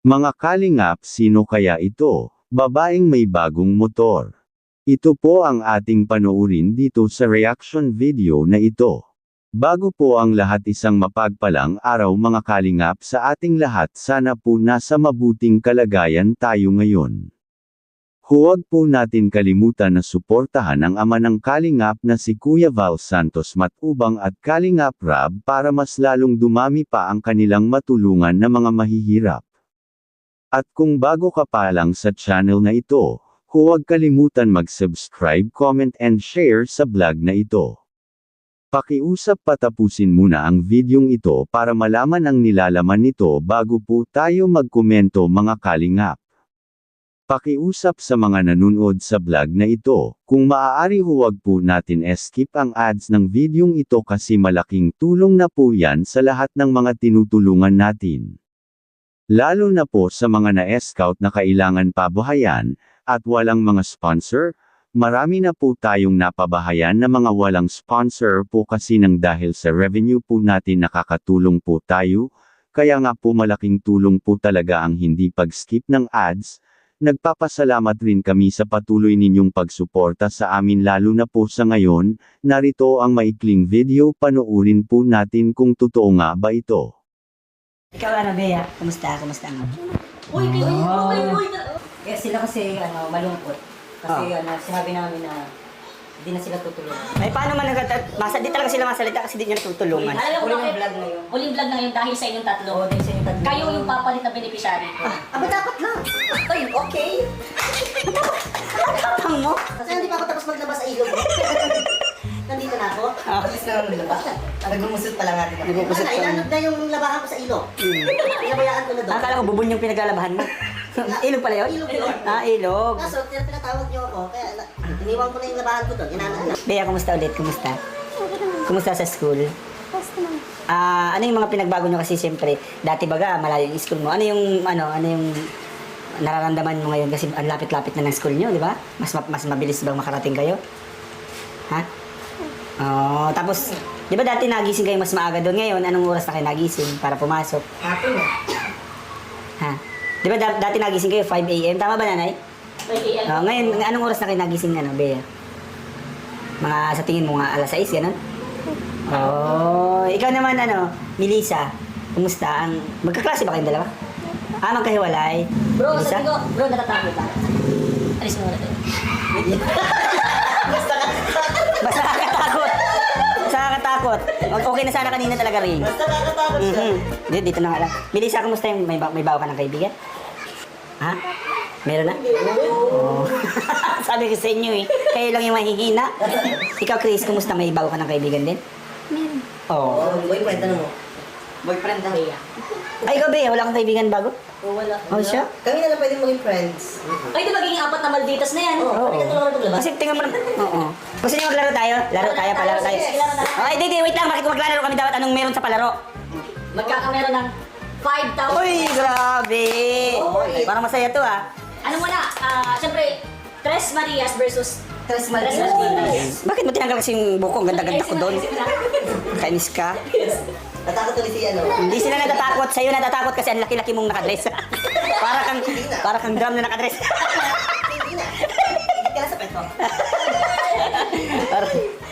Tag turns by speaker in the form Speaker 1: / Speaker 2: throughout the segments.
Speaker 1: Mga kalingap, sino kaya ito? Babaeng may bagong motor. Ito po ang ating panoorin dito sa reaction video na ito. Bago po ang lahat, isang mapagpalang araw mga kalingap sa ating lahat. Sana po nasa mabuting kalagayan tayo ngayon. Huwag po natin kalimutan na suportahan ang ama ng kalingap na si Kuya Val Santos Matubang at Kalingap Rab para mas lalong dumami pa ang kanilang matulungan na mga mahihirap. At kung bago ka pa lang sa channel na ito, huwag kalimutan mag-subscribe, comment and share sa vlog na ito. Pakiusap patapusin muna ang videong ito para malaman ang nilalaman nito bago po tayo magkomento mga kalingap. Pakiusap sa mga nanonood sa vlog na ito, kung maaari huwag po natin skip ang ads ng videong ito kasi malaking tulong na po yan sa lahat ng mga tinutulungan natin. Lalo na po sa mga na-scout na kailangan pabuhayan, at walang mga sponsor, marami na po tayong napabahayan na mga walang sponsor po kasi nang dahil sa revenue po natin nakakatulong po tayo, kaya nga po malaking tulong po talaga ang hindi pag-skip ng ads. Nagpapasalamat rin kami sa patuloy ninyong pagsuporta sa amin lalo na po sa ngayon. Narito ang maikling video, panoorin po natin kung totoo nga ba ito.
Speaker 2: Ikaw ano, Bea? Kumusta? Kumusta mo?
Speaker 3: Uy,
Speaker 2: Eh, sila kasi malungkot. Kasi sinabi namin na hindi na sila tutulungan. Ay, paano man di talaga sila masalita kasi di niya natutulungan.
Speaker 3: Alam mo
Speaker 2: Huling
Speaker 3: bakit?
Speaker 2: vlog ngayon.
Speaker 3: Huling vlog na yun dahil sa inyong tatlo.
Speaker 2: Oo, dahil sa inyong tatlo.
Speaker 3: Kayo yung papalit na beneficiary.
Speaker 2: Aba, dapat lang. Ay, okay. Matapang mo.
Speaker 4: Kasi hindi pa ako tapos maglabas sa ilog. Nandito na ako.
Speaker 2: Alis na lang nilabas. Nagmumusot pa lang natin. Nagmumusot pa lang.
Speaker 4: Inanod na yung labahan ko sa ilog. Pinabayaan ko na doon.
Speaker 2: Akala ko bubon yung pinaglalabahan mo. Ilog pala yun?
Speaker 4: Ilog yun.
Speaker 2: Ilog.
Speaker 4: Kaso, pinatawag niyo ako. Kaya iniwan ko na yung labahan ko doon. Inanod na.
Speaker 2: Bea, kumusta ulit? Kumusta? Kumusta sa school? Ano yung mga pinagbago nyo kasi siyempre, dati baga, malayo yung school mo. Ano yung nararamdaman mo ngayon kasi ang lapit-lapit na ng school nyo, di ba? Mas mabilis bang makarating kayo? Ha? Oh, tapos, di ba dati nagising kayo mas maaga doon ngayon? Anong oras na kayo nagising para pumasok?
Speaker 4: Hapon na.
Speaker 2: Ha? Di ba dati nagising kayo 5 a.m.? Tama ba, nanay? Oh, ngayon, anong oras na kayo nagising, Bea? Mga sa tingin mo nga, alas 6, ganun? Oh, ikaw naman, Melissa, kumusta? Magkaklase ba kayong dalawa? Magkahiwalay.
Speaker 3: Bro,
Speaker 2: Melissa?
Speaker 3: sabi ko, bro, natatakot ka. Alis mo na ito.
Speaker 2: Basta nakakatakot. Basta nakakatakot. Okay na sana kanina talaga rin.
Speaker 4: Basta nakakatakot siya.
Speaker 2: Dito na nga lang. Melissa, kumusta yung may bago ka ng kaibigan? Ha? Meron na? Oo. Sabi ko sa inyo kayo lang yung mahihina. Ikaw, Chris, kumusta? May bago ka ng kaibigan din?
Speaker 3: Meron.
Speaker 2: Oo.
Speaker 4: Boyfriend, ano mo?
Speaker 2: Boyfriend na. Ay, ikaw, Bea, wala kang kaibigan bago?
Speaker 4: Wala.
Speaker 2: Oh, siya?
Speaker 4: Kami na lang pwede maging friends.
Speaker 3: Ay, di magiging 4 na Malditas na yan.
Speaker 4: Oo. Pwede ka tulungan maglabas.
Speaker 2: Kasi tingnan mo naman. Oo. Gusto niyo maglaro tayo? Laro tayo, palaro tayo. Ay, di, wait lang. Bakit maglalaro kami dapat? Anong meron sa palaro?
Speaker 3: Magkakameron ng 5,000.
Speaker 2: Uy, grabe. Parang masaya to,
Speaker 3: Ano muna, siyempre, Tres Marias versus
Speaker 4: Tres
Speaker 3: Tres
Speaker 4: Malditas.
Speaker 3: Malditas.
Speaker 2: Bakit mo tinanggal kasi yung buko? Ang ganda-ganda ko doon. Kainis ka.
Speaker 4: Natakot ulit si
Speaker 2: Hindi sila natatakot. Sa'yo natatakot kasi ang laki-laki mong nakadress. para kang drum na nakadress.
Speaker 4: Hindi na. Hindi ka na sa peto.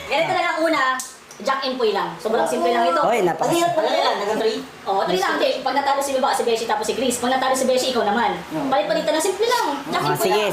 Speaker 3: Ganito na lang una, Jack and Poy lang. Sobrang simple lang ito.
Speaker 2: Hoy,
Speaker 4: Pag hirap pala nila, hanggang 3.
Speaker 3: Oo, 3 lang. Hindi, pag natalo si Baba, si Beshi, tapos si Chris. Pag natalo si Beshi, ikaw naman. Palit-palitan na, simple lang. Jack and Poy
Speaker 2: sige.
Speaker 3: lang.